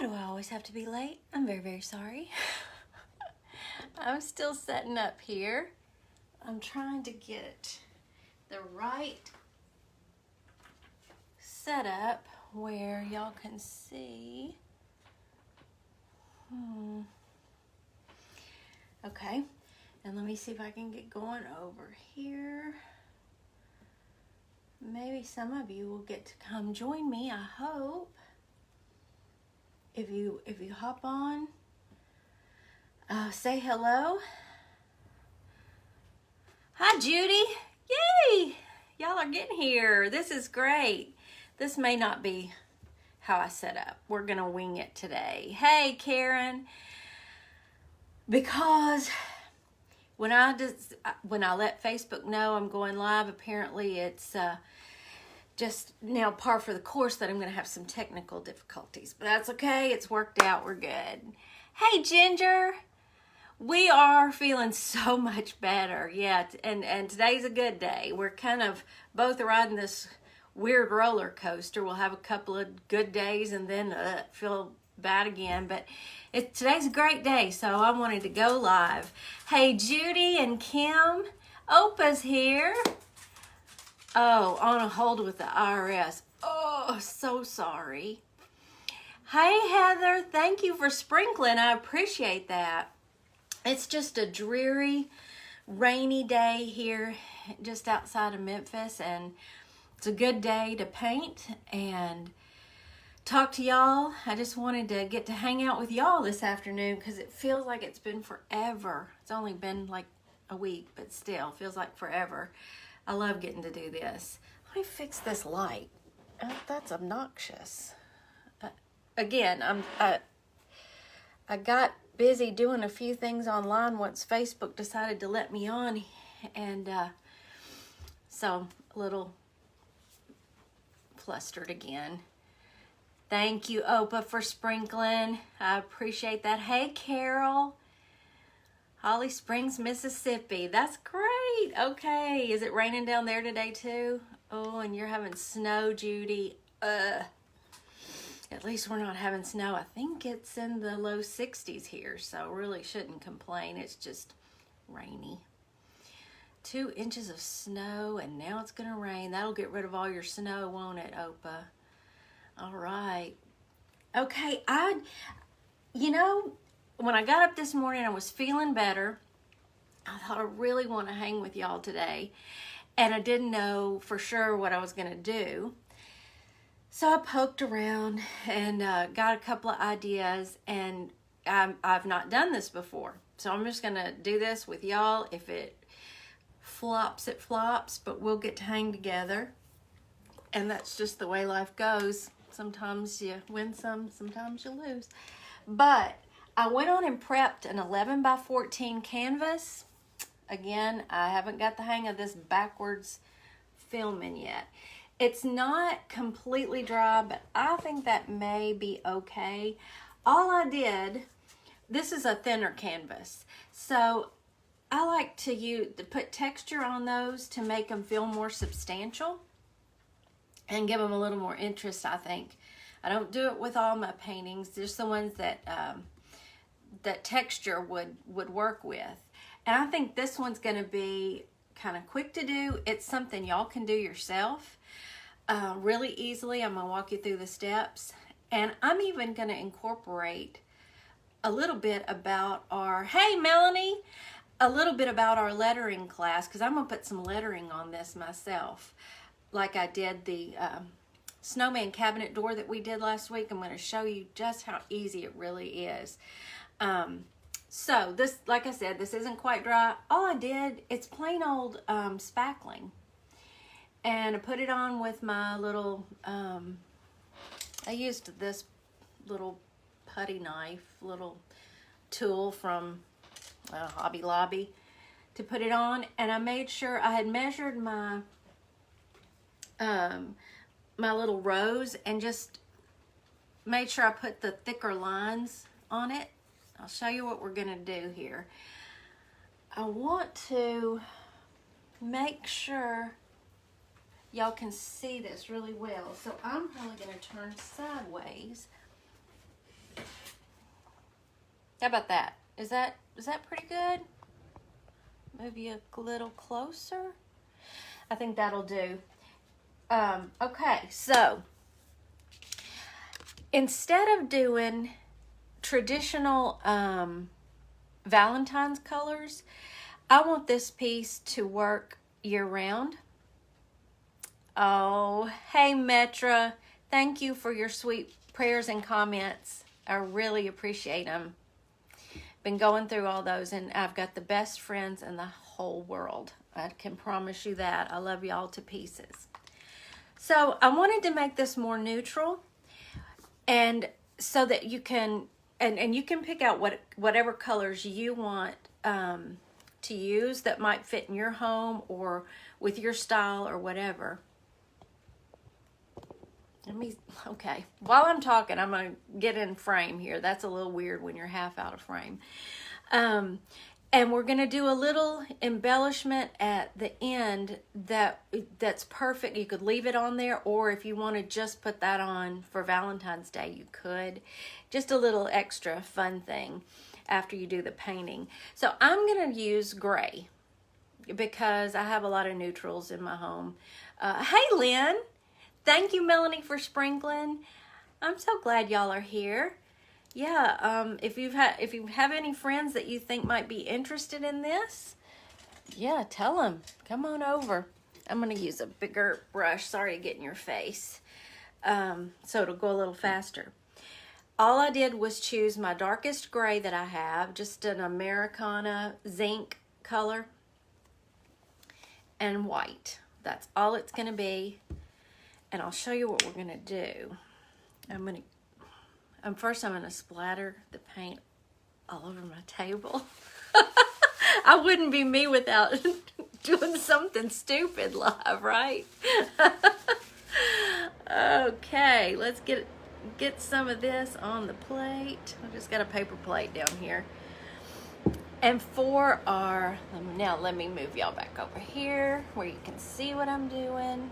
do I always have to be late? I'm very, very sorry. I'm still setting up here. I'm trying to get the right setup where y'all can see. Okay, and let me see if I can get going over here. Maybe some of you will get to come join me, I hope. If you hop on, say hello. Hi, Judy. Yay! Y'all are getting here. This is great. This may not be how I set up. We're going to wing it today. Hey, Karen. Because when I let Facebook know I'm going live, apparently it's just now par for the course that I'm going to have some technical difficulties. But that's okay. It's worked out. We're good. Hey, Ginger. We are feeling so much better. Yeah, and today's a good day. We're kind of both riding this weird roller coaster. We'll have a couple of good days and then feel bad again. But today's a great day, so I wanted to go live. Hey, Judy and Kim. Opa's here. Oh, on a hold with the IRS. Oh, so sorry. Hey, Heather. Thank you for sprinkling. I appreciate that. It's just a dreary, rainy day here just outside of Memphis, and it's a good day to paint and talk to y'all. I just wanted to get to hang out with y'all this afternoon because it feels like it's been forever. It's only been like a week, but still feels like forever. I love getting to do this. Let me fix this light. That's obnoxious. Again, I got busy doing a few things online once Facebook decided to let me on, and so a little flustered again. Thank you, Opa, for sprinkling. I appreciate that. Hey, Carol. Holly Springs, Mississippi. That's great. Okay. Is it raining down there today too? Oh, and you're having snow, Judy. At least we're not having snow. I think it's in the low 60s here, so really shouldn't complain. It's just rainy. 2 inches of snow, and now it's going to rain. That'll get rid of all your snow, won't it, Opa? All right. Okay, when I got up this morning, I was feeling better. I thought I really want to hang with y'all today, and I didn't know for sure what I was going to do. So I poked around and got a couple of ideas, and I've not done this before. So I'm just going to do this with y'all. If it flops, it flops, but we'll get to hang together. And that's just the way life goes. Sometimes you win some, sometimes you lose. But I went on and prepped an 11 by 14 canvas. Again, I haven't got the hang of this backwards filming yet. It's not completely dry, but I think that may be okay. All I did, this is a thinner canvas, so I like to put texture on those to make them feel more substantial and give them a little more interest, I think. I don't do it with all my paintings, just the ones that that texture would work with. And I think this one's going to be kind of quick to do. It's something y'all can do yourself really easily. I'm going to walk you through the steps. And I'm even going to incorporate a little bit about our, hey Melanie, a little bit about our lettering class, because I'm going to put some lettering on this myself. Like I did the snowman cabinet door that we did last week. I'm going to show you just how easy it really is. So this, like I said, this isn't quite dry. All I did, it's plain old spackling. And I put it on with my little, I used this little putty knife, little tool from Hobby Lobby to put it on. And I made sure I had measured my my little rose and just made sure I put the thicker lines on it. I'll show you what we're going to do here. I want to make sure y'all can see this really well. So I'm probably going to turn sideways How about that? Is that pretty good? Maybe a little closer. I think that'll do. Okay, so instead of doing traditional Valentine's colors, I want this piece to work year-round. Oh, hey Metra, thank you for your sweet prayers and comments. I really appreciate them. Been going through all those, and I've got the best friends in the whole world. I can promise you that. I love y'all to pieces. So I wanted to make this more neutral, and so that you can, and you can pick out whatever colors you want to use that might fit in your home or with your style or whatever. Okay, while I'm talking, I'm going to get in frame here. That's a little weird when you're half out of frame. And we're going to do a little embellishment at the end that's perfect. You could leave it on there, or if you want to just put that on for Valentine's Day, you could. Just a little extra fun thing after you do the painting. So I'm going to use gray because I have a lot of neutrals in my home. Hey, Lynn. Thank you, Melanie, for sprinkling. I'm so glad y'all are here. Yeah, if you have any friends that you think might be interested in this, yeah, tell them. Come on over. I'm going to use a bigger brush. Sorry to get in your face. So it'll go a little faster. All I did was choose my darkest gray that I have, just an Americana zinc color, and white. That's all it's going to be. And I'll show you what we're going to do. First I'm going to splatter the paint all over my table. I wouldn't be me without doing something stupid live, right? Okay, let's get some of this on the plate. I just got a paper plate down here. And for our, now let me move y'all back over here where you can see what I'm doing.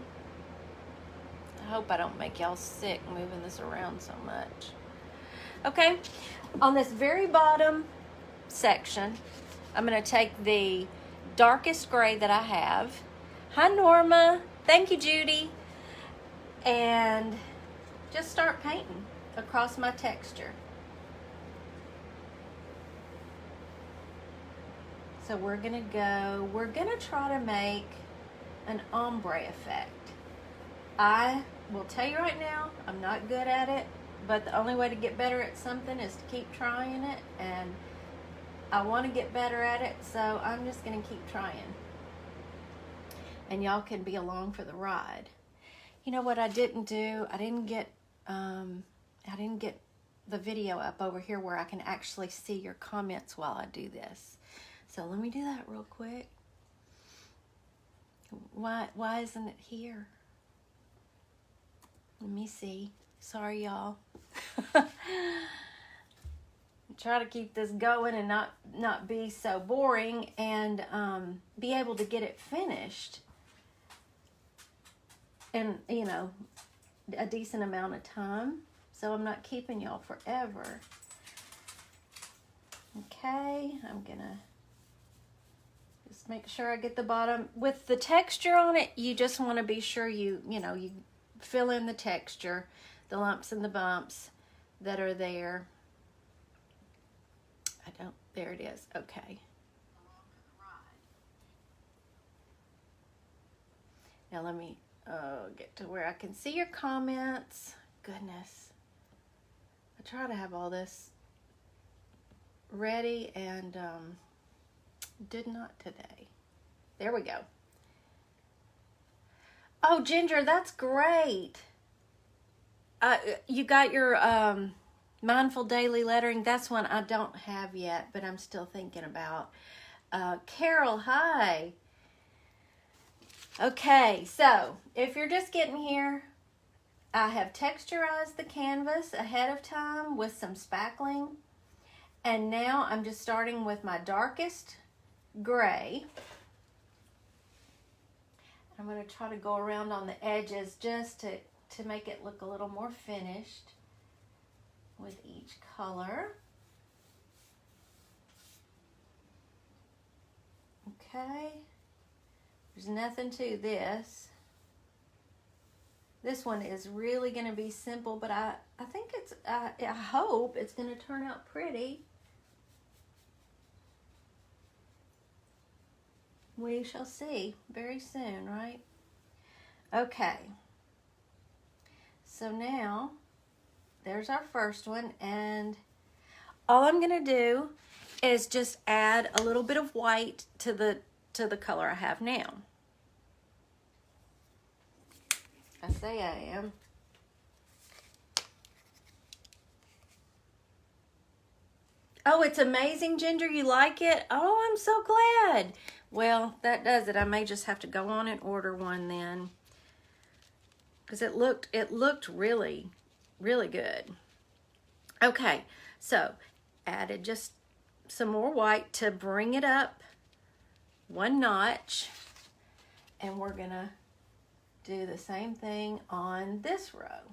I hope I don't make y'all sick moving this around so much. Okay, on this very bottom section, I'm going to take the darkest gray that I have. Hi, Norma. Thank you, Judy. And just start painting across my texture. So we're going to try to make an ombre effect. I will tell you right now, I'm not good at it, but the only way to get better at something is to keep trying it, and I want to get better at it, so I'm just going to keep trying. And y'all can be along for the ride. You know what I didn't do? I didn't get the video up over here where I can actually see your comments while I do this. So let me do that real quick. Why isn't it here? Let me see. Sorry, y'all. Try to keep this going and not be so boring, and be able to get it finished in, you know, a decent amount of time, so I'm not keeping y'all forever. Okay, I'm gonna just make sure I get the bottom. With the texture on it, you just want to be sure you fill in the texture, the lumps and the bumps that are there. There it is. Okay. Now let me get to where I can see your comments. Goodness. I try to have all this ready and did not today. There we go. Oh, Ginger, that's great. You got your Mindful Daily Lettering. That's one I don't have yet, but I'm still thinking about. Carol, hi. Okay, so if you're just getting here, I have texturized the canvas ahead of time with some spackling. And now I'm just starting with my darkest gray. I'm going to try to go around on the edges just to make it look a little more finished with each color. Okay. There's nothing to this. This one is really going to be simple, but I think it's, I hope it's going to turn out pretty. We shall see very soon, right? Okay. So now, there's our first one, and all I'm going to do is just add a little bit of white to the color I have now. I say I am. Oh, it's amazing, Ginger. You like it? Oh, I'm so glad. Well, that does it. I may just have to go on and order one then, because it looked really, really good. Okay, so added just some more white to bring it up one notch, and we're gonna do the same thing on this row.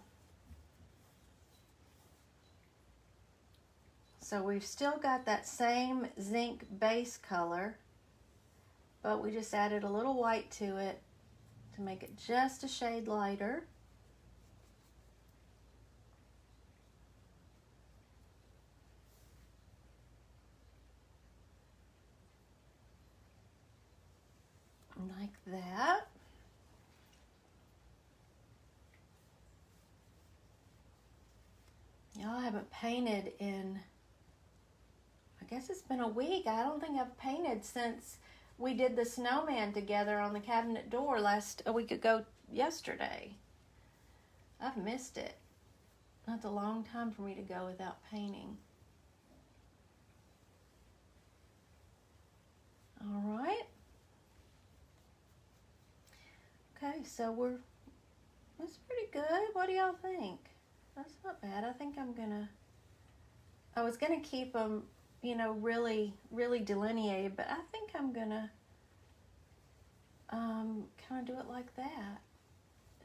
So we've still got that same zinc base color, but we just added a little white to it to make it just a shade lighter. Like that. Y'all haven't painted in, I guess it's been a week. I don't think I've painted since we did the snowman together on the cabinet door a week ago yesterday. I've missed it. That's a long time for me to go without painting. All right. Okay, so that's pretty good. What do y'all think? That's not bad. I think I was gonna keep them, you know, really, really delineated, but I think I'm gonna kind of do it like that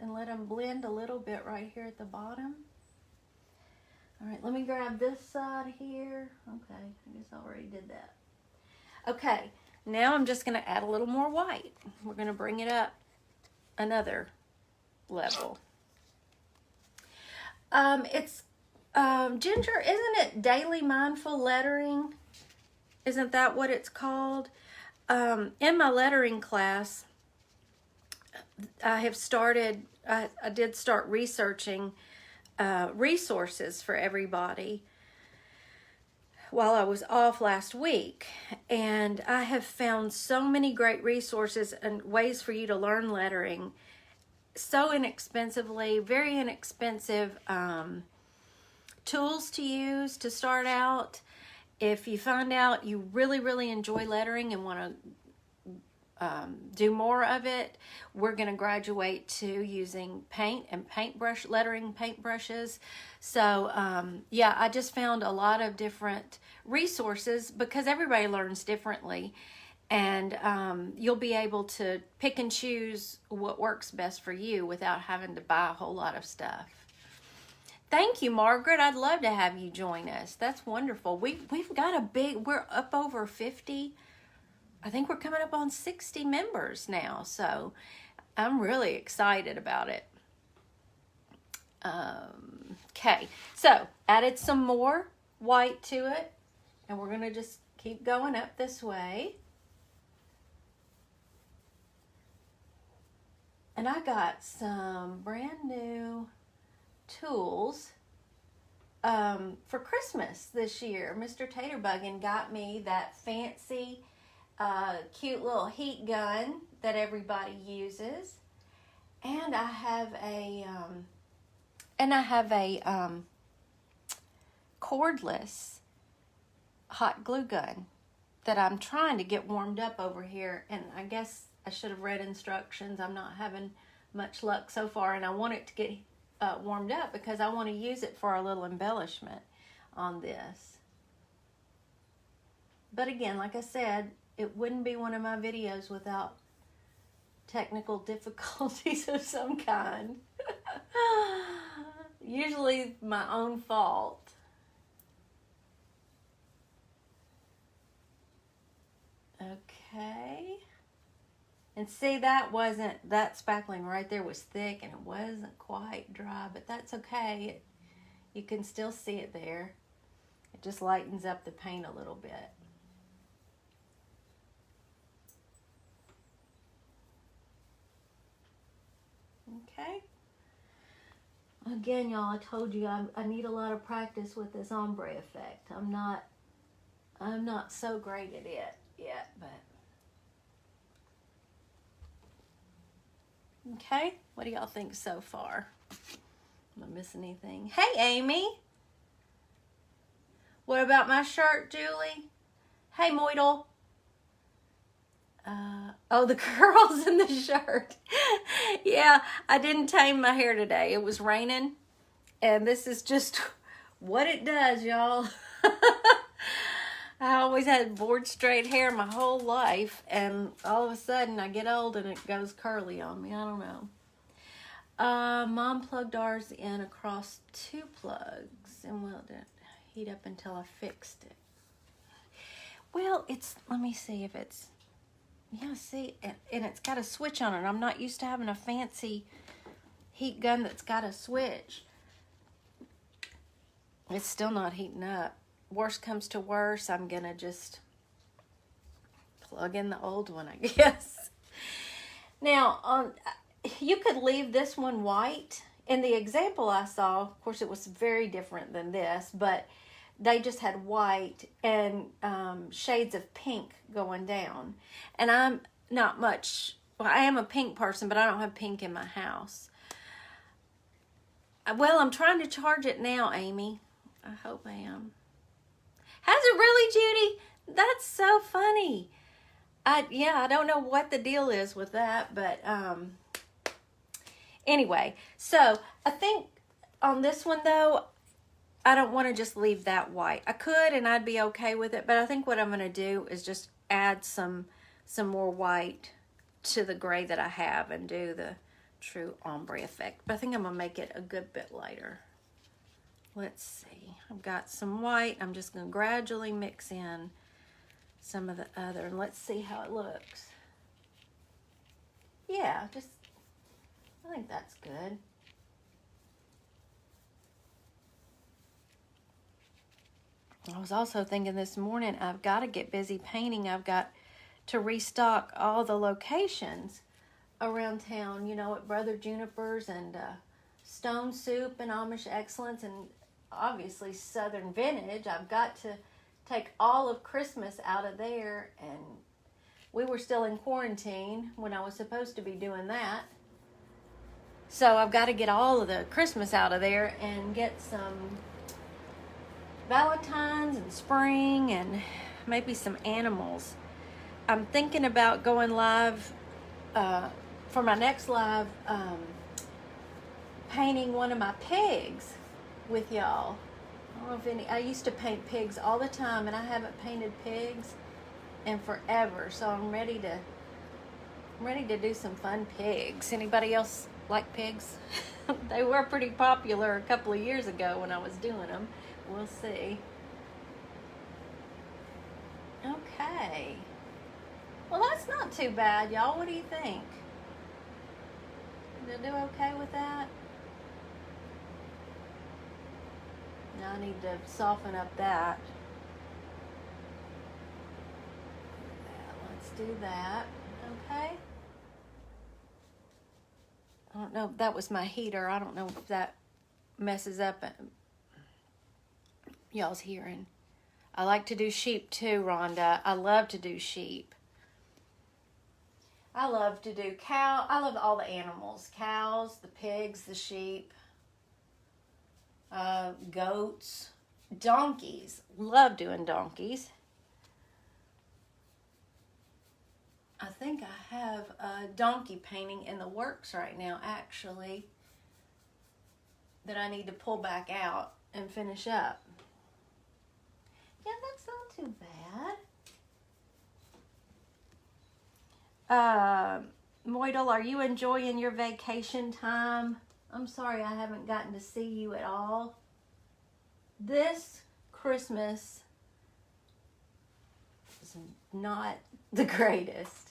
and let them blend a little bit right here at the bottom. All right, let me grab this side here. Okay, I guess I already did that. Okay, now I'm just gonna add a little more white. We're gonna bring it up another level. It's Ginger, isn't it Daily Mindful Lettering? Isn't that what it's called? In my lettering class, I did start researching resources for everybody while I was off last week, and I have found so many great resources and ways for you to learn lettering so inexpensively, very inexpensive tools to use to start out. If you find out you really, really enjoy lettering and want to do more of it, we're going to graduate to using paint and lettering paintbrushes. So yeah, I just found a lot of different resources because everybody learns differently, and you'll be able to pick and choose what works best for you without having to buy a whole lot of stuff. Thank you, Margaret. I'd love to have you join us. That's wonderful. We've got we're up over 50. I think we're coming up on 60 members now, so I'm really excited about it. Okay, so added some more white to it, and we're gonna just keep going up this way. And I got some brand new tools for Christmas this year. Mr. Taterbuggin got me that fancy cute little heat gun that everybody uses, and I have a cordless hot glue gun that I'm trying to get warmed up over here, and I guess I should have read instructions. I'm not having much luck so far, and I want it to get warmed up because I want to use it for a little embellishment on this. But again, like I said, it wouldn't be one of my videos without technical difficulties of some kind. Usually my own fault. Okay. And see, that spackling right there was thick and it wasn't quite dry, but that's okay. You can still see it there. It just lightens up the paint a little bit. Okay. Again, y'all, I told you I need a lot of practice with this ombre effect. I'm not so great at it yet, but okay. What do y'all think so far? Am I missing anything? Hey, Amy. What about my shirt, Julie? Hey, Moidle. Oh, the curls in the shirt. Yeah, I didn't tame my hair today. It was raining, and this is just what it does, y'all. I always had board straight hair my whole life, and all of a sudden I get old and it goes curly on me. I don't know. Mom plugged ours in across 2 plugs, and well, it didn't heat up until I fixed it. Well, let me see if it's, yeah, see, and it's got a switch on it. I'm not used to having a fancy heat gun that's got a switch. It's still not heating up. Worst comes to worst, I'm gonna just plug in the old one, I guess. Now, you could leave this one white. In the example I saw, of course, it was very different than this, but they just had white and shades of pink going down. And I'm not much, well, I am a pink person, but I don't have pink in my house. Well, I'm trying to charge it now, Amy. I hope I am. Has it really, Judy? That's so funny. I don't know what the deal is with that, but anyway, so I think on this one though, I don't want to just leave that white. I could and I'd be okay with it, but I think what I'm going to do is just add some more white to the gray that I have and do the true ombre effect. But I think I'm going to make it a good bit lighter. Let's see. I've got some white. I'm just going to gradually mix in some of the other, and let's see how it looks. Yeah, I think that's good. I was also thinking this morning, I've got to get busy painting. I've got to restock all the locations around town, at Brother Juniper's and Stone Soup and Amish Excellence and obviously Southern Vintage. I've got to take all of Christmas out of there, and we were still in quarantine when I was supposed to be doing that. So I've got to get all of the Christmas out of there and get some Valentine's and spring and maybe some animals. I'm thinking about going live for my next live, painting one of my pigs with y'all. I don't know if I used to paint pigs all the time, and I haven't painted pigs in forever, so I'm ready to do some fun pigs. Anybody else like pigs? They were pretty popular a couple of years ago when I was doing them. We'll see. Okay. Well, that's not too bad, y'all. What do you think? Did I do okay with that? Now I need to soften up that. Let's do that. Okay. I don't know if that was my heater. I don't know if that messes up y'all's hearing. I like to do sheep too, Rhonda. I love to do sheep. I love to do cow. I love all the animals. Cows, the pigs, the sheep, goats, donkeys. Love doing donkeys. I think I have a donkey painting in the works right now, actually, that I need to pull back out and finish up. Yeah, that's not too bad. Moidle, are you enjoying your vacation time? I'm sorry I haven't gotten to see you at all. This Christmas is not the greatest.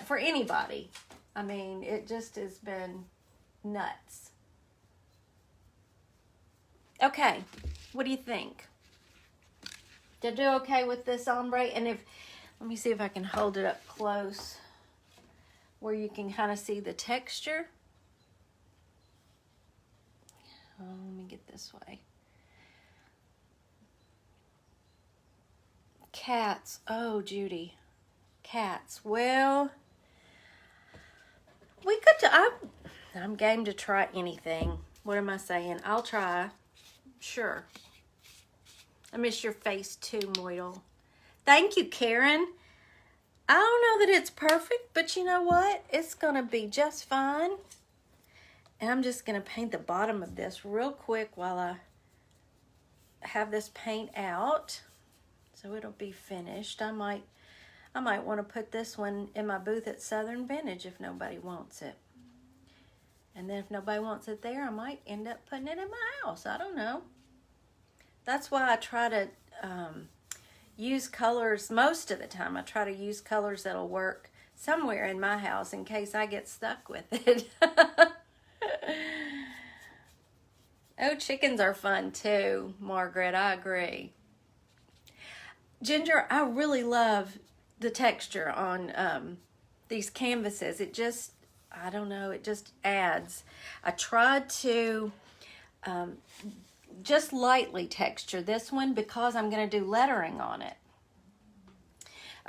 for anybody. I mean, it just has been nuts. Okay, what do you think? Did I do okay with this ombre? And let me see if I can hold it up close where you can kind of see the texture. Oh, let me get this way. Cats. Oh, Judy. Cats. Well, we could. I'm game to try anything. What am I saying? I'll try. Sure. I miss your face too, Moidle. Thank you, Karen. I don't know that it's perfect, but you know what? It's going to be just fine. And I'm just going to paint the bottom of this real quick while I have this paint out. So it'll be finished. I might want to put this one in my booth at Southern Vintage if nobody wants it. And then if nobody wants it there, I might end up putting it in my house. I don't know. That's why I try to use colors most of the time. I try to use colors that'll work somewhere in my house in case I get stuck with it. Oh, chickens are fun too, Margaret. I agree. Ginger, I really love the texture on these canvases. It just, I don't know, it just adds. I tried to just lightly texture this one because I'm going to do lettering on it.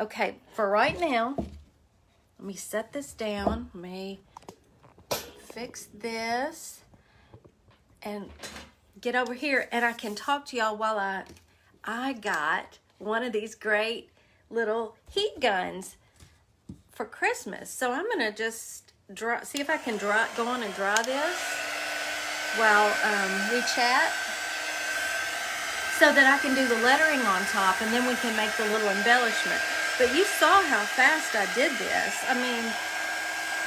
Okay, for right now, let me set this down. Let me fix this and get over here, and I can talk to y'all while I got one of these great little heat guns for Christmas. So I'm going to just see if I can go on and dry this while we chat, so that I can do the lettering on top, and then we can make the little embellishment. But you saw how fast I did this. I mean,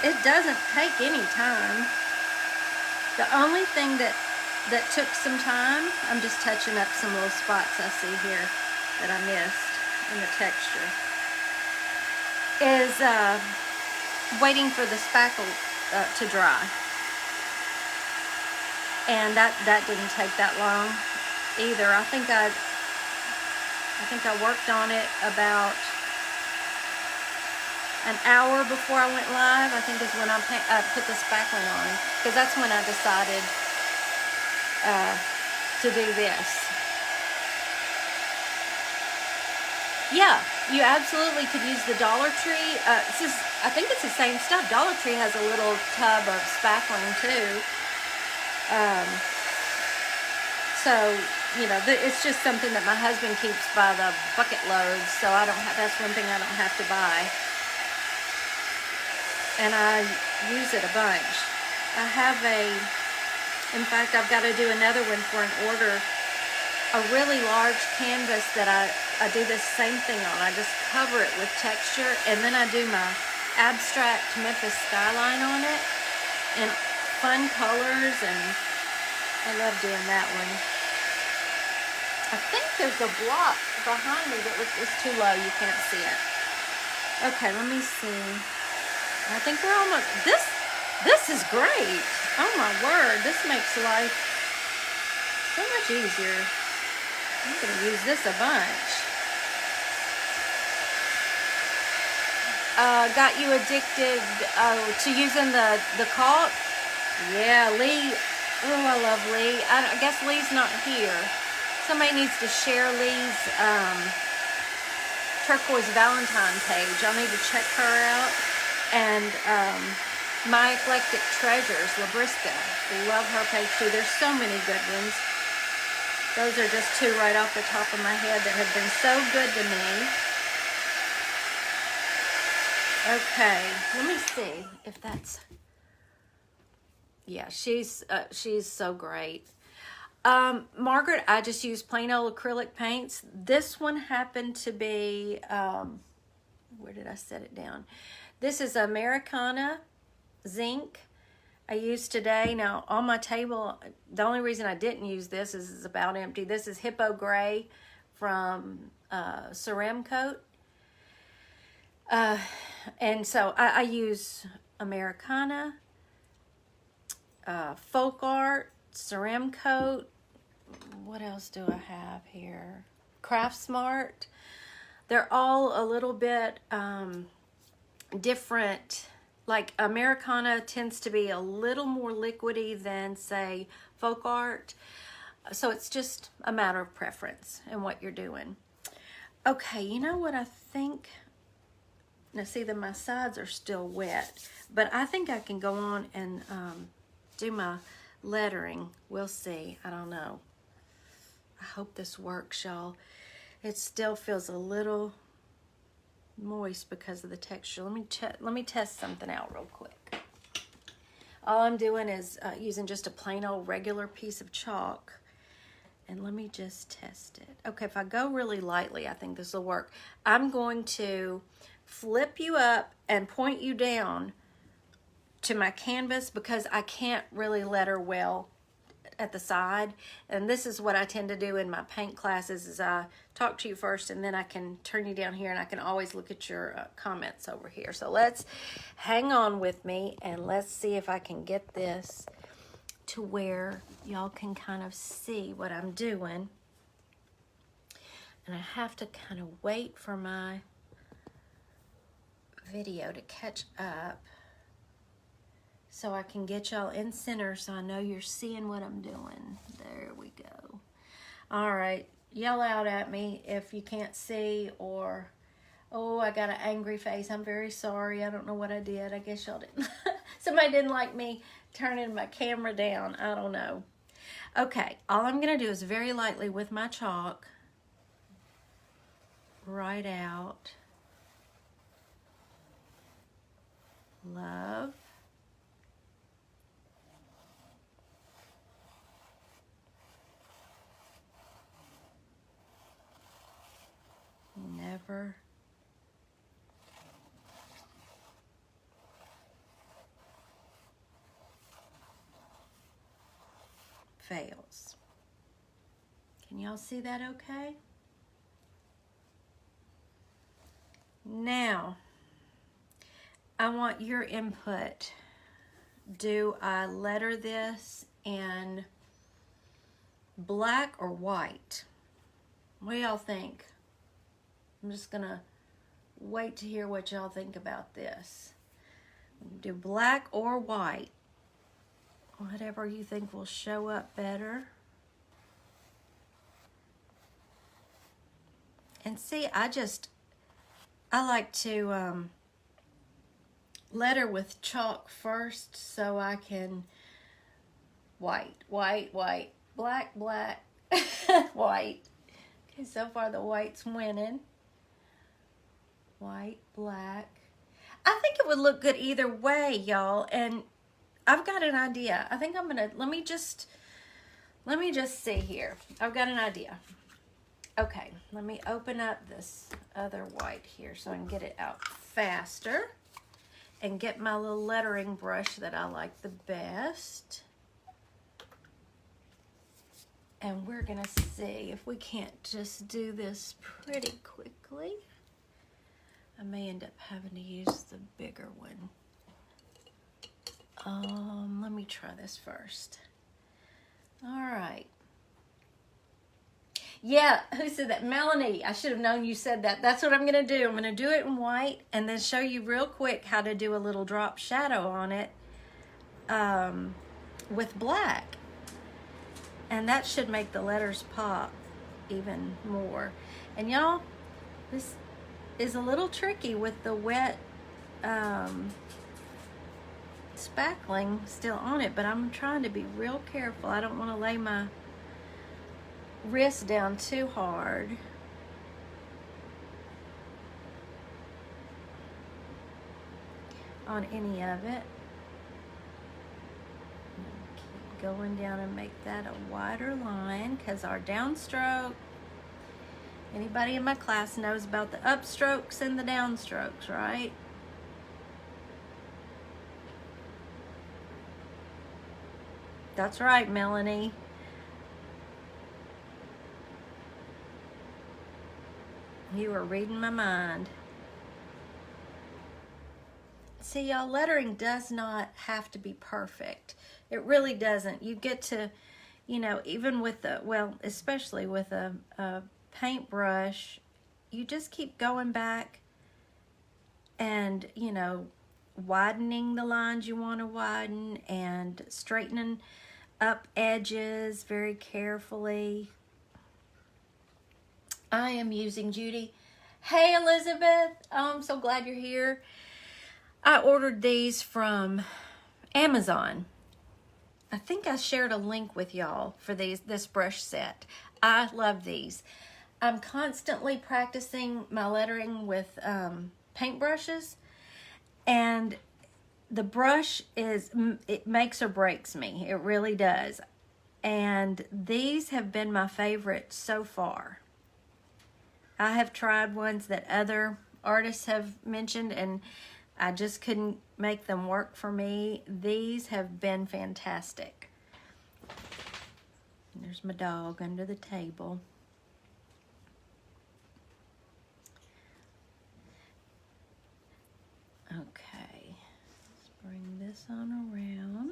it doesn't take any time. The only thing that took some time, I'm just touching up some little spots I see here that I missed in the texture, is waiting for the spackle to dry. And that didn't take that long either. I think I worked on it about an hour before I went live. I think is when I put the spackling on, because that's when I decided to do this. Yeah, you absolutely could use the Dollar Tree. I think it's the same stuff. Dollar Tree has a little tub of spackling too. So, you know, it's just something that my husband keeps by the bucket loads, so that's one thing I don't have to buy. And I use it a bunch. In fact, I've got to do another one for an order, a really large canvas that I do the same thing on. I just cover it with texture, and then I do my abstract Memphis skyline on it, and fun colors, and I love doing that one. I think there's a block behind me that was too low. You can't see it. Okay, let me see. I think we're almost, this is great. Oh my word, this makes life so much easier. I'm going to use this a bunch. Got you addicted to using the caulk? Yeah, Lee. Oh, I love Lee. I guess Lee's not here. Somebody needs to share Lee's Turquoise Valentine page. I'll need to check her out. And My Eclectic Treasures, Labriska. Love her page too. There's so many good ones. Those are just two right off the top of my head that have been so good to me. Okay, let me see if that's... Yeah, she's so great. Margaret, I just use plain old acrylic paints. This one happened to be, where did I set it down? This is Americana Zinc I used today. Now, on my table, the only reason I didn't use this is it's about empty. This is Hippo Gray from Ceramcoat. And so I use Americana, Folk Art, Ceramcoat. What else do I have here? Craft Smart. They're all a little bit different. Like Americana tends to be a little more liquidy than, say, Folk Art. So it's just a matter of preference and what you're doing. Okay, you know what I think? Now see that my sides are still wet, but I think I can go on and do my lettering. We'll see. I don't know. I hope this works, y'all. It still feels a little moist because of the texture. Let me test something out real quick. All I'm doing is using just a plain old regular piece of chalk. And let me just test it. Okay, if I go really lightly, I think this will work. I'm going to flip you up and point you down to my canvas because I can't really letter well at the side. And this is what I tend to do in my paint classes is I talk to you first and then I can turn you down here and I can always look at your comments over here. So let's hang on with me and let's see if I can get this to where y'all can kind of see what I'm doing. And I have to kind of wait for my video to catch up so I can get y'all in center so I know you're seeing what I'm doing. There we go. All right, yell out at me if you can't see, or, oh, I got an angry face. I'm very sorry. I don't know what I did. I guess y'all didn't. Somebody didn't like me turning my camera down. I don't know. Okay, all I'm going to do is very lightly with my chalk write out love, never fails. Can y'all see that okay? Now, I want your input. Do I letter this in black or white? What do y'all think? I'm just gonna wait to hear what y'all think about this. Do black or white? Whatever you think will show up better. And see, I like to letter with chalk first so I can white, black, white. Okay, so far the white's winning. White, black. I think it would look good either way, y'all. And I've got an idea. I think I'm gonna, let me just see here. I've got an idea. Okay, let me open up this other white here so I can get it out faster and get my little lettering brush that I like the best. And we're gonna see if we can't just do this pretty quickly. I may end up having to use the bigger one. Let me try this first. All right. Yeah, who said that? Melanie, I should have known you said that. That's what I'm going to do. I'm going to do it in white and then show you real quick how to do a little drop shadow on it with black. And that should make the letters pop even more. And y'all, this is a little tricky with the wet spackling still on it, but I'm trying to be real careful. I don't want to lay my wrist down too hard. On any of it. Keep going down and make that a wider line because our downstroke, anybody in my class knows about the upstrokes and the downstrokes, right? That's right, Melanie. You were reading my mind. See, y'all, lettering does not have to be perfect. It really doesn't. You get to, you know, even with a, well, especially with a paintbrush, you just keep going back and, you know, widening the lines you want to widen and straightening up edges very carefully. I am using Judy. Hey, Elizabeth. I'm so glad you're here. I ordered these from Amazon. I think I shared a link with y'all for this brush set. I love these. I'm constantly practicing my lettering with paintbrushes, and the brush it makes or breaks me. It really does. And these have been my favorite so far. I have tried ones that other artists have mentioned, and I just couldn't make them work for me. These have been fantastic. There's my dog under the table. Okay, let's bring this on around.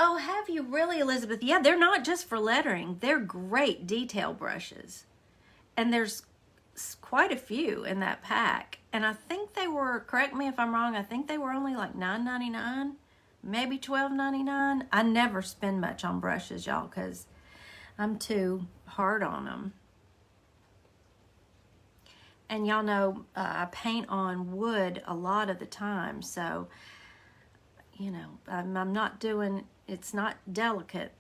Oh, have you really, Elizabeth? Yeah, they're not just for lettering. They're great detail brushes. And there's quite a few in that pack. And I think they were, correct me if I'm wrong, I think they were only like $9.99, maybe $12.99. I never spend much on brushes, y'all, because I'm too hard on them. And y'all know I paint on wood a lot of the time, so, you know, I'm not doing, it's not delicate.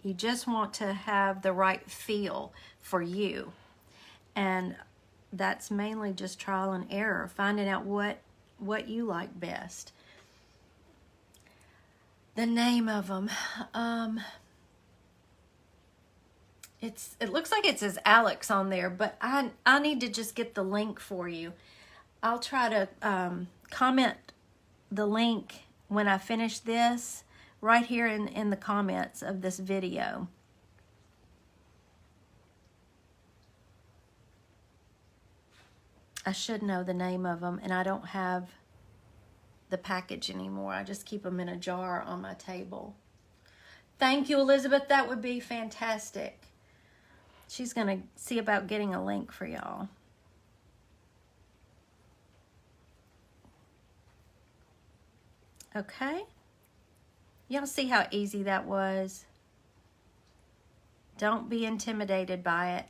You just want to have the right feel for you. And that's mainly just trial and error, finding out what you like best. The name of them, it looks like it says Alex on there, but I need to just get the link for you. I'll try to comment the link when I finish this right here in the comments of this video. I should know the name of them, and I don't have the package anymore. I just keep them in a jar on my table. Thank you, Elizabeth. That would be fantastic. She's going to see about getting a link for y'all. Okay. Y'all see how easy that was? Don't be intimidated by it.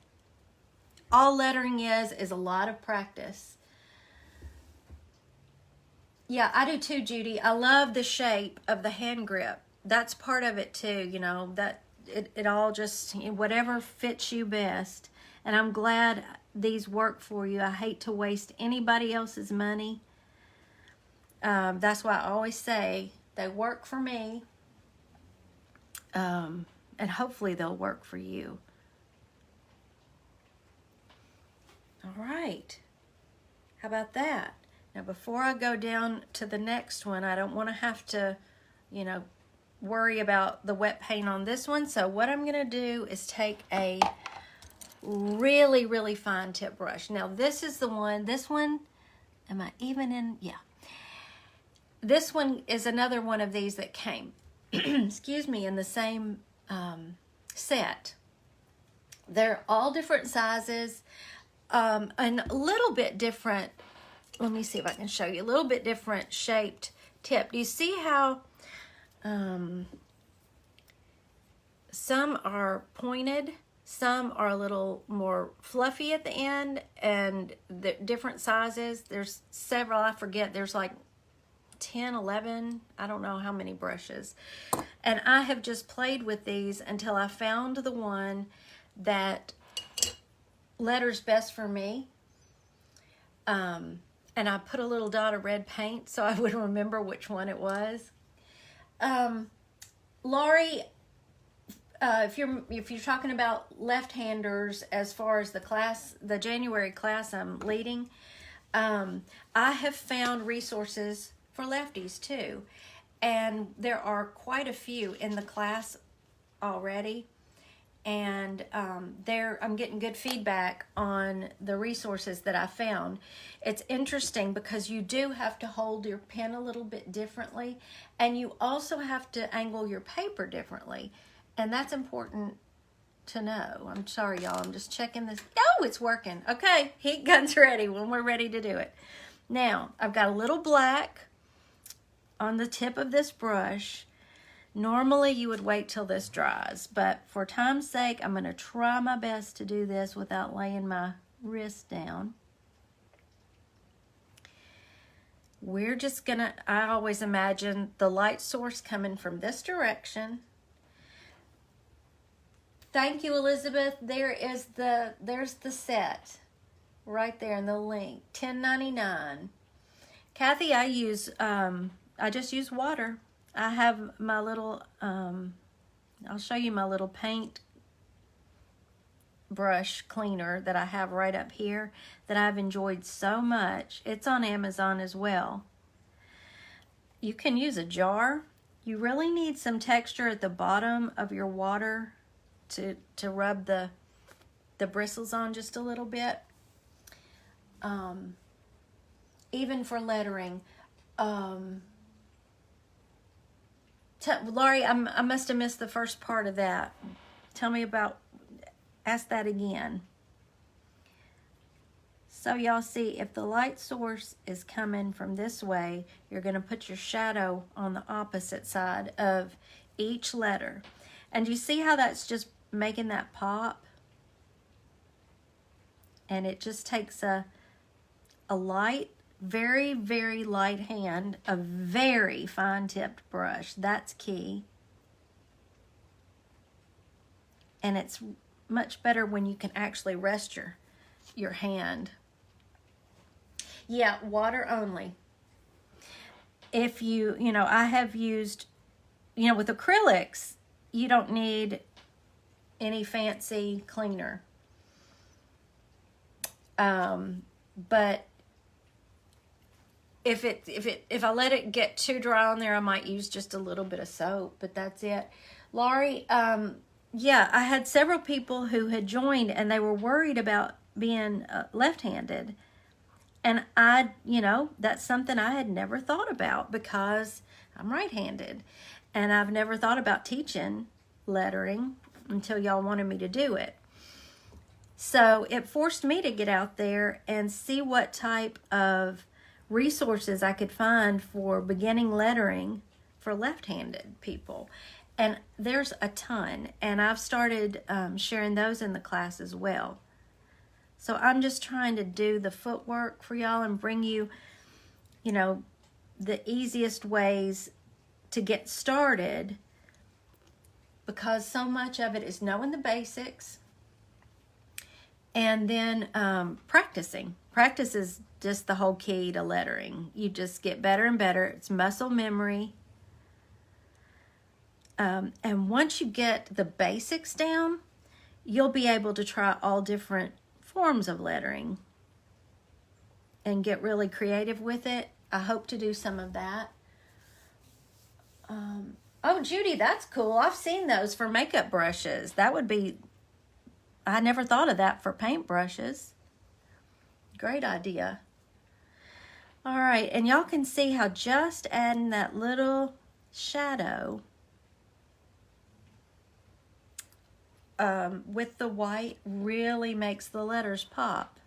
All lettering is a lot of practice. Yeah, I do too, Judy. I love the shape of the hand grip. That's part of it too, you know, that it all just, whatever fits you best. And I'm glad these work for you. I hate to waste anybody else's money. That's why I always say they work for me. And hopefully they'll work for you. All right. How about that? Now, before I go down to the next one, I don't want to have to, you know, worry about the wet paint on this one. So what I'm going to do is take a really, really fine tip brush. Now, this is the one, this one, am I even in? Yeah. This one is another one of these that came, excuse me, in the same set. They're all different sizes. And a little bit different, let me see if I can show you, a little bit different shaped tip. Do you see how some are pointed, some are a little more fluffy at the end, and the different sizes? There's several, I forget, there's like 10, 11, I don't know how many brushes. And I have just played with these until I found the one that letters best for me. And I put a little dot of red paint so I would remember which one it was. Laurie, if you're talking about left-handers as far as the class, the January class I'm leading, I have found resources for lefties too. And there are quite a few in the class already. and I'm getting good feedback on the resources that I found. It's interesting because you do have to hold your pen a little bit differently, and you also have to angle your paper differently, and that's important to know. I'm sorry, y'all. I'm just checking this. Oh, it's working. Okay, heat gun's ready when we're ready to do it. Now, I've got a little black on the tip of this brush. Normally, you would wait till this dries, but for time's sake, I'm going to try my best to do this without laying my wrist down. We're just going to, I always imagine the light source coming from this direction. Thank you, Elizabeth. There's the set right there in the link, $10.99. Kathy, I just use water. I have my little, I'll show you my little paint brush cleaner that I have right up here that I've enjoyed so much. It's on Amazon as well. You can use a jar. You really need some texture at the bottom of your water to rub the bristles on just a little bit. Even for lettering. Laurie, I must have missed the first part of that. Tell me about, ask that again. So y'all see, if the light source is coming from this way, you're going to put your shadow on the opposite side of each letter. And you see how that's just making that pop? And it just takes a light, very, very light hand, a very fine-tipped brush. That's key. And it's much better when you can actually rest your hand. Yeah, water only. If you know, I have used, with acrylics, you don't need any fancy cleaner. But if I let it get too dry on there, I might use just a little bit of soap, but that's it. Laurie, yeah, I had several people who had joined and they were worried about being left-handed. And that's something I had never thought about because I'm right-handed. And I've never thought about teaching lettering until y'all wanted me to do it. So it forced me to get out there and see what type of resources I could find for beginning lettering for left-handed people. And there's a ton. And I've started sharing those in the class as well. So I'm just trying to do the footwork for y'all and bring you, the easiest ways to get started, because so much of it is knowing the basics and then practicing. Practice is just the whole key to lettering. You just get better and better. It's muscle memory. And once you get the basics down, you'll be able to try all different forms of lettering and get really creative with it. I hope to do some of that. Oh, Judy, that's cool. I've seen those for makeup brushes. That would be, I never thought of that for paint brushes. Great idea. All right, and y'all can see how just adding that little shadow with the white really makes the letters pop.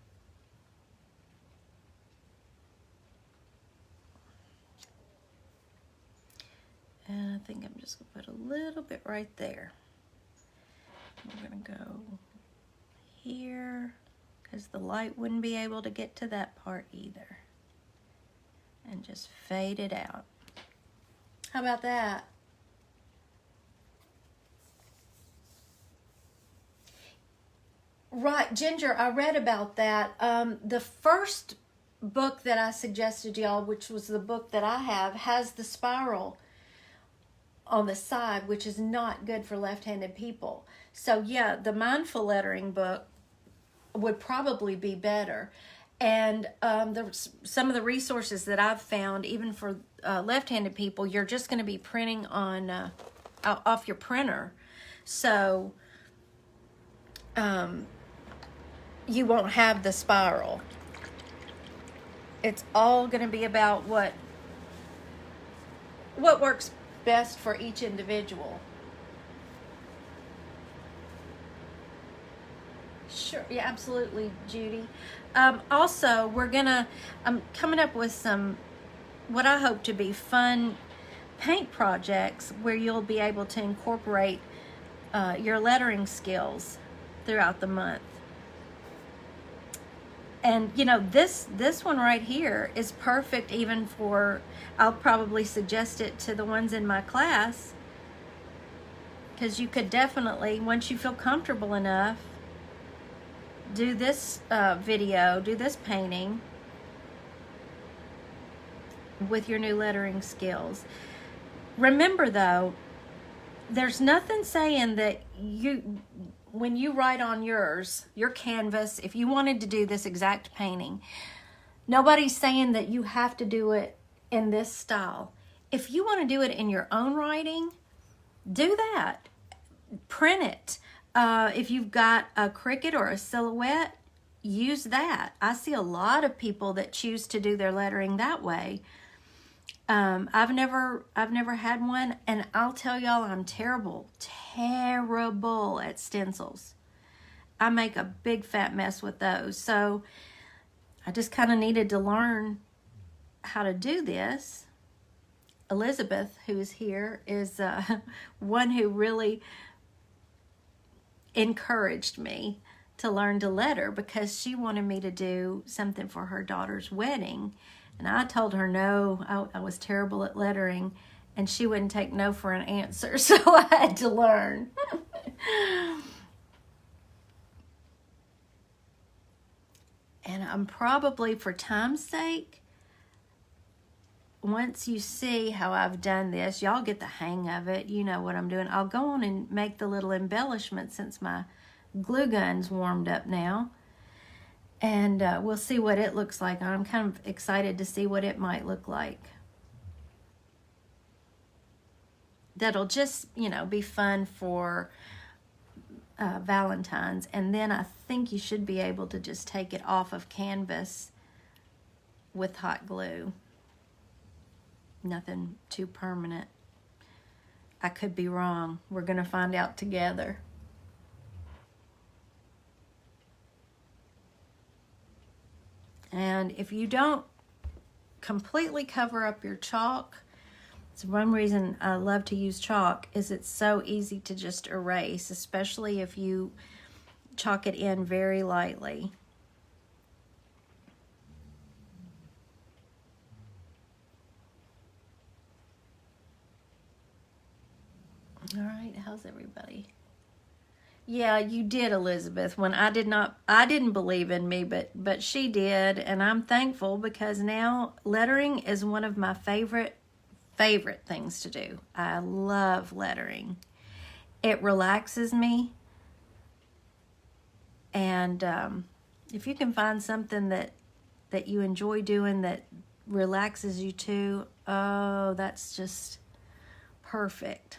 And I think I'm just going to put a little bit right there. We're going to go here because the light wouldn't be able to get to that part either. And just fade it out. How about that? Right, Ginger, I read about that. The first book that I suggested y'all, which was the book that I have, has the spiral on the side, which is not good for left-handed people. So yeah, the mindful lettering book would probably be better. And some of the resources that I've found, even for left-handed people, you're just going to be printing on off your printer. So you won't have the spiral. It's all going to be about what works best for each individual. Sure, yeah, absolutely, Judy. Also, I'm coming up with some, what I hope to be fun paint projects where you'll be able to incorporate your lettering skills throughout the month. And you know, this one right here is perfect even for, I'll probably suggest it to the ones in my class, because you could definitely, once you feel comfortable enough, do this video, do this painting with your new lettering skills. Remember though, there's nothing saying that when you write on your canvas, if you wanted to do this exact painting, nobody's saying that you have to do it in this style. If you want to do it in your own writing, do that. Print it. If you've got a Cricut or a Silhouette, use that. I see a lot of people that choose to do their lettering that way. I've never had one, and I'll tell y'all, I'm terrible at stencils. I make a big fat mess with those. So I just kind of needed to learn how to do this. Elizabeth, who's here, is one who really encouraged me to learn to letter, because she wanted me to do something for her daughter's wedding. And I told her no, I was terrible at lettering, and she wouldn't take no for an answer, so I had to learn. And I'm probably, for time's sake, once you see how I've done this, y'all get the hang of it. You know what I'm doing. I'll go on and make the little embellishment since my glue gun's warmed up now. And we'll see what it looks like. I'm kind of excited to see what it might look like. That'll just, you know, be fun for Valentine's. And then I think you should be able to just take it off of canvas with hot glue. Nothing too permanent. I could be wrong. We're going to find out together. And if you don't completely cover up your chalk, it's one reason I love to use chalk, is it's so easy to just erase, especially if you chalk it in very lightly. All right, how's everybody? Yeah, you did, Elizabeth. When I didn't believe in me, but she did, and I'm thankful, because now lettering is one of my favorite things to do. I love lettering. It relaxes me, and if you can find something that you enjoy doing that relaxes you too, oh, that's just perfect.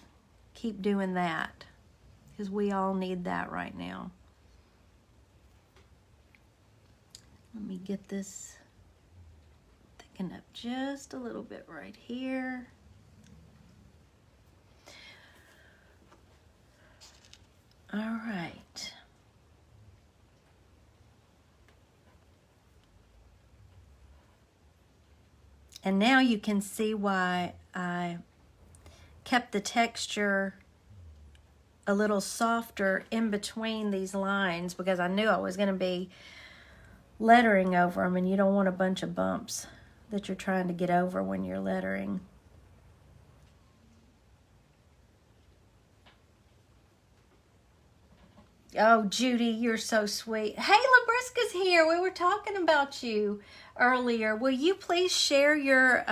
Keep doing that, because we all need that right now. Let me get this thickened up just a little bit right here. All right. And now you can see why I kept the texture a little softer in between these lines, because I knew I was going to be lettering over them, and you don't want a bunch of bumps that you're trying to get over when you're lettering. Oh, Judy, you're so sweet. Hey, Labriska's here. We were talking about you earlier. Will you please share your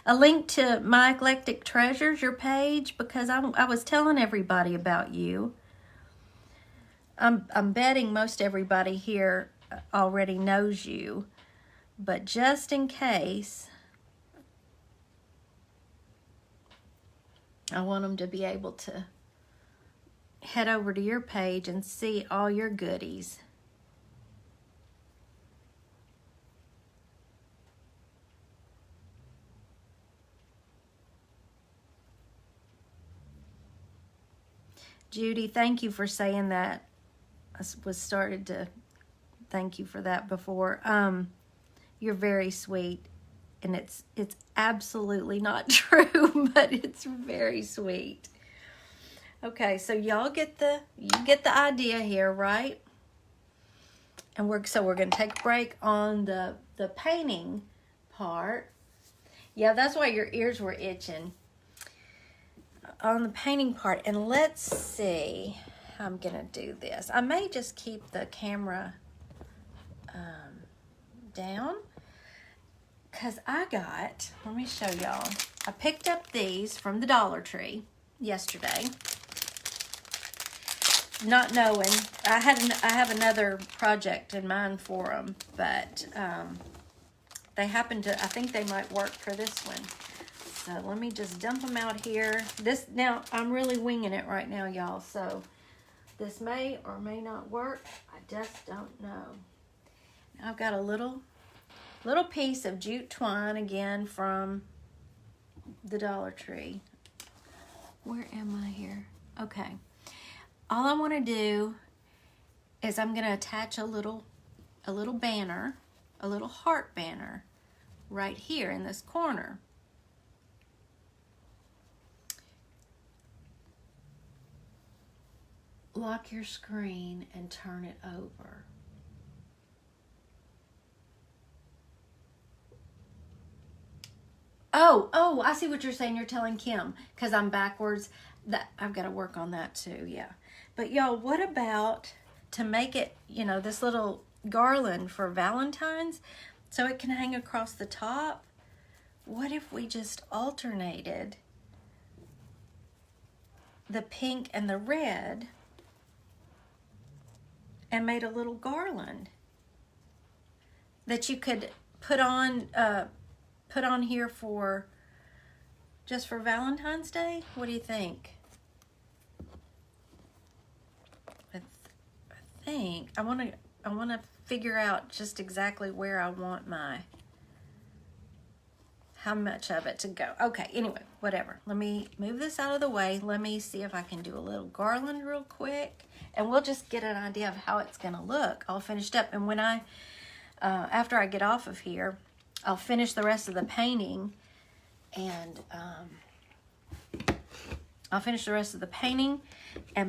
a link to My Eclectic Treasures, your page, because I was telling everybody about you. I'm betting most everybody here already knows you, but just in case, I want them to be able to head over to your page and see all your goodies. Judy, thank you for saying that. I was started to thank you for that before. You're very sweet, and it's absolutely not true, but it's very sweet. Okay, so y'all get the idea here, right? And we're going to take a break on the painting part. Yeah, that's why your ears were itching. On the painting part, and let's see how I'm gonna do this. I may just keep the camera down, because let me show y'all. I picked up these from the Dollar Tree yesterday, not knowing I have another project in mind for them, but they happen to, I think they might work for this one. So let me just dump them out here. Now I'm really winging it right now, y'all. So this may or may not work. I just don't know. Now I've got a little piece of jute twine again from the Dollar Tree. Where am I here? Okay. All I want to do is I'm going to attach a little banner, a little heart banner right here in this corner. Lock your screen and turn it over. Oh, I see what you're saying. You're telling Kim, because I'm backwards. That I've got to work on that too, yeah. But y'all, what about to make it, this little garland for Valentine's so it can hang across the top? What if we just alternated the pink and the red and made a little garland that you could put on here for just for Valentine's Day? What do you think? I think I want to figure out just exactly where I want how much of it to go. Okay, anyway, whatever. Let me move this out of the way. Let me see if I can do a little garland real quick, and we'll just get an idea of how it's gonna look all finished up. And when after I get off of here, I'll finish the rest of the painting, and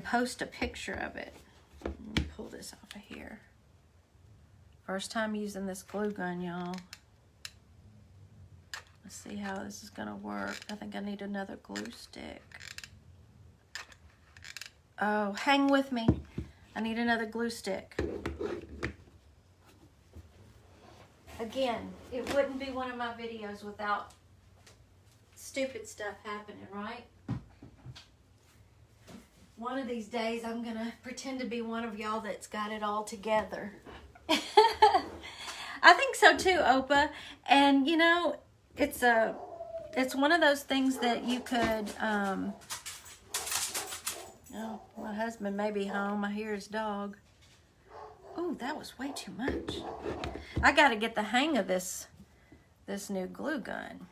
post a picture of it. Let me pull this off of here. First time using this glue gun, y'all. Let's see how this is gonna work. I think I need another glue stick. Oh, hang with me. I need another glue stick. Again, it wouldn't be one of my videos without stupid stuff happening, right? One of these days, I'm gonna pretend to be one of y'all that's got it all together. I think so too, Opa. And it's one of those things that you could, oh, my husband may be home. I hear his dog. Oh, that was way too much. I got to get the hang of this new glue gun.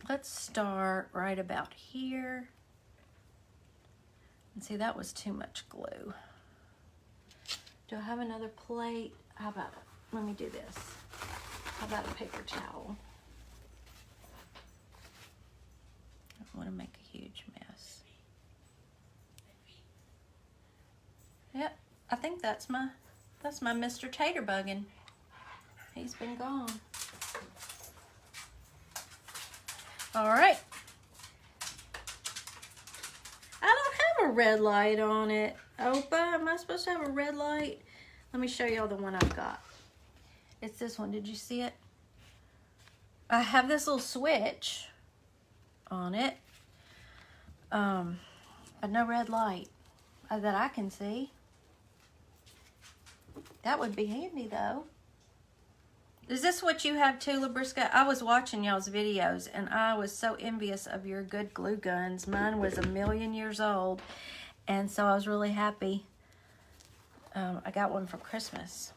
Let's start right about here. And see, that was too much glue. Do I have another plate? How about, let me do this. How about a paper towel? I don't want to make a huge mess. Yep, I think that's my Mr. Taterbuggin. He's been gone. All right. I don't have a red light on it. Opa, am I supposed to have a red light? Let me show y'all the one I've got. It's this one. Did you see it? I have this little switch on it, but no red light that I can see. That would be handy, though. Is this what you have too, Labriska? I was watching y'all's videos, and I was so envious of your good glue guns. Mine was 1,000,000 years old, And so I was really happy. I got one for Christmas.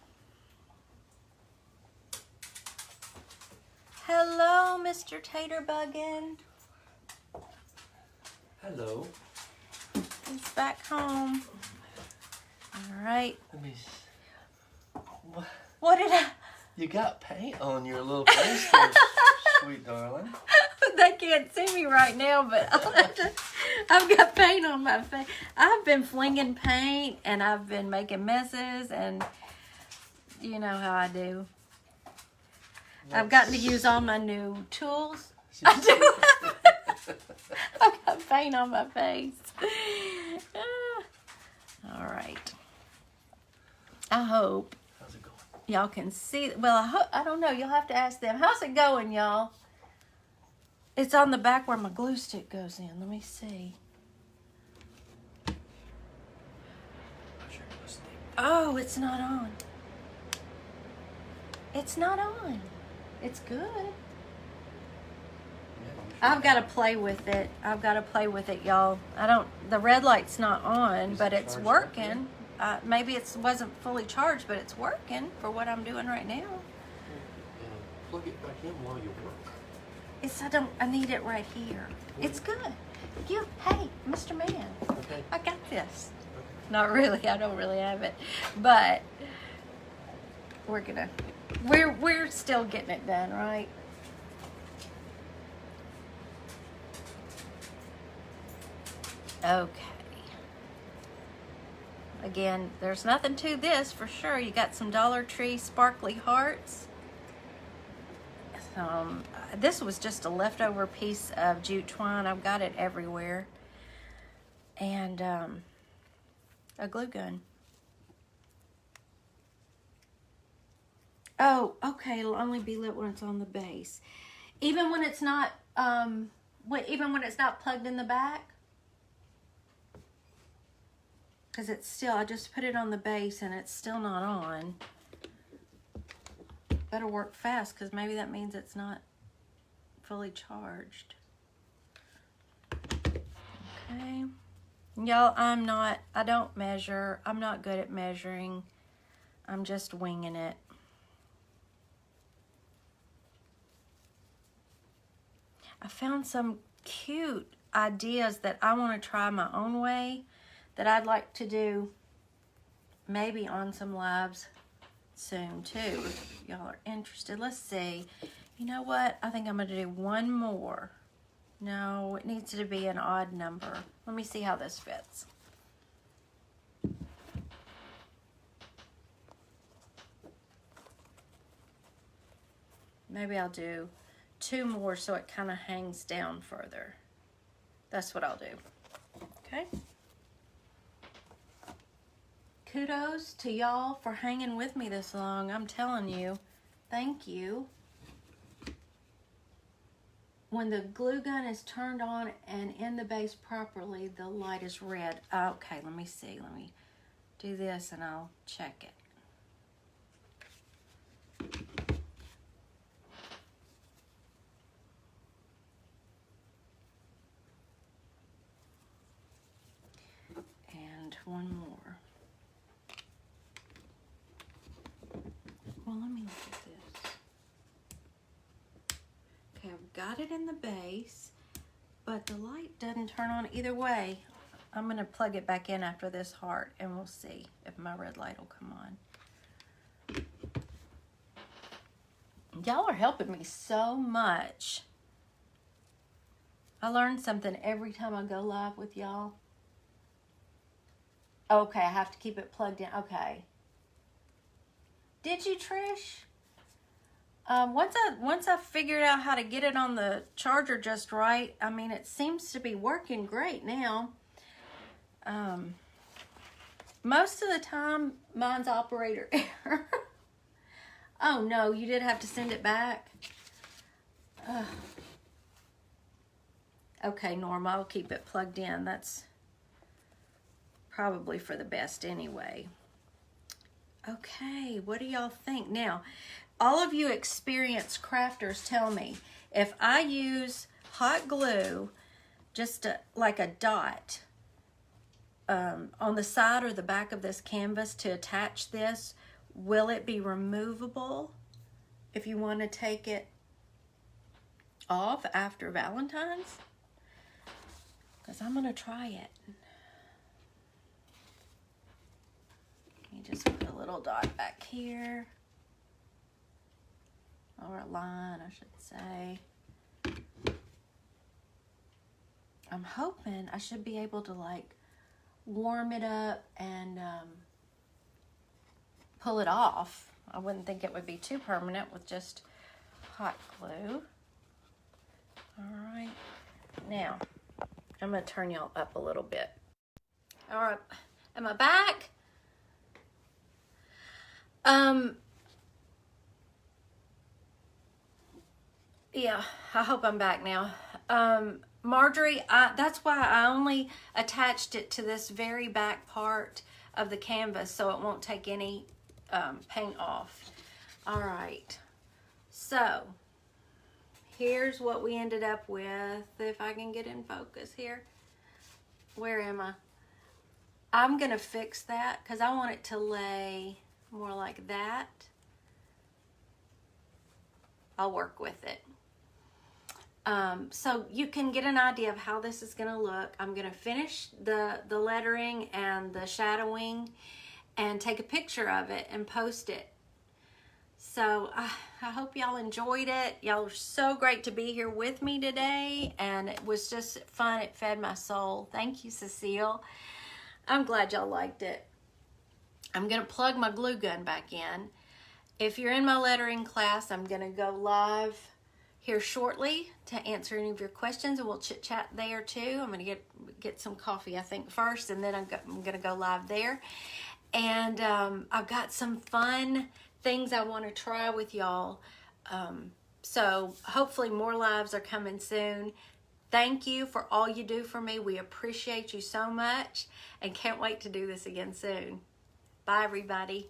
Hello, Mr. Taterbuggin. Hello. He's back home. All right. Let me. What did I? You got paint on your little face there, sweet darling. They can't see me right now, but I've got paint on my face. I've been flinging paint, and I've been making messes, and you know how I do. I've gotten to use all my new tools. I do. I've got paint on my face. All right. I hope How's it going? y'all can see. Well, I don't know. You'll have to ask them. How's it going, y'all? It's on the back where my glue stick goes in. Let me see. Oh, it's not on. It's not on. It's good. I've got to play with it. I've got to play with it, y'all. The red light's not on, but it's working. Maybe it wasn't fully charged, but it's working for what I'm doing right now. Plug it back in while you work. I need it right here. It's good. Hey, Mr. Man. Okay. I got this. Okay. Not really. I don't really have it, but we're still getting it done, right? Okay. Again, there's nothing to this for sure. You got some Dollar Tree sparkly hearts. This was just a leftover piece of jute twine. I've got it everywhere. And a glue gun. Oh, okay. It'll only be lit when it's on the base. Even when it's not plugged in the back. Because I just put it on the base and it's still not on. Better work fast because maybe that means it's not fully charged. Okay. Y'all, I don't measure. I'm not good at measuring. I'm just winging it. I found some cute ideas that I want to try my own way that I'd like to do maybe on some lives soon too, if y'all are interested. Let's see. You know what? I think I'm going to do one more. No, it needs to be an odd number. Let me see how this fits. Maybe I'll do 2 more so it kind of hangs down further. That's what I'll do. Okay? Kudos to y'all for hanging with me this long. I'm telling you, thank you. When the glue gun is turned on and in the base properly, the light is red. Okay, let me see. Let me do this and I'll check it. And one more. Well, let me look at this. Okay, I've got it in the base, but the light doesn't turn on either way. I'm going to plug it back in after this heart, and we'll see if my red light will come on. Y'all are helping me so much. I learn something every time I go live with y'all. Okay, I have to keep it plugged in. Okay. Did you, Trish? Once I figured out how to get it on the charger just right, I mean, it seems to be working great now. Most of the time, mine's operator error. Oh, no, you did have to send it back? Okay, Norma, I'll keep it plugged in. That's probably for the best anyway. Okay, what do y'all think? Now, all of you experienced crafters tell me, if I use hot glue, just like a dot, on the side or the back of this canvas to attach this. Will it be removable if you want to take it off after Valentine's? Because I'm going to try it. You just put a little dot back here. Or a line, I should say. I'm hoping I should be able to like warm it up and pull it off. I wouldn't think it would be too permanent with just hot glue. All right, now I'm gonna turn y'all up a little bit. All right, am I back? Yeah, I hope I'm back now. Marjorie, that's why I only attached it to this very back part of the canvas so it won't take any paint off. All right, so here's what we ended up with. If I can get in focus here. Where am I? I'm gonna fix that because I want it to lay more like that. I'll work with it. So you can get an idea of how this is going to look. I'm going to finish the lettering and the shadowing and take a picture of it and post it. So I hope y'all enjoyed it. Y'all are so great to be here with me today, and it was just fun. It fed my soul. Thank you, Cecile. I'm glad y'all liked it. I'm going to plug my glue gun back in. If you're in my lettering class, I'm going to go live here shortly to answer any of your questions, and we'll chit chat there too. I'm gonna get some coffee, I think, first, and then I'm gonna go live there. And I've got some fun things I want to try with y'all. So hopefully more lives are coming soon. Thank you for all you do for me. We appreciate you so much, and can't wait to do this again soon. Bye, everybody.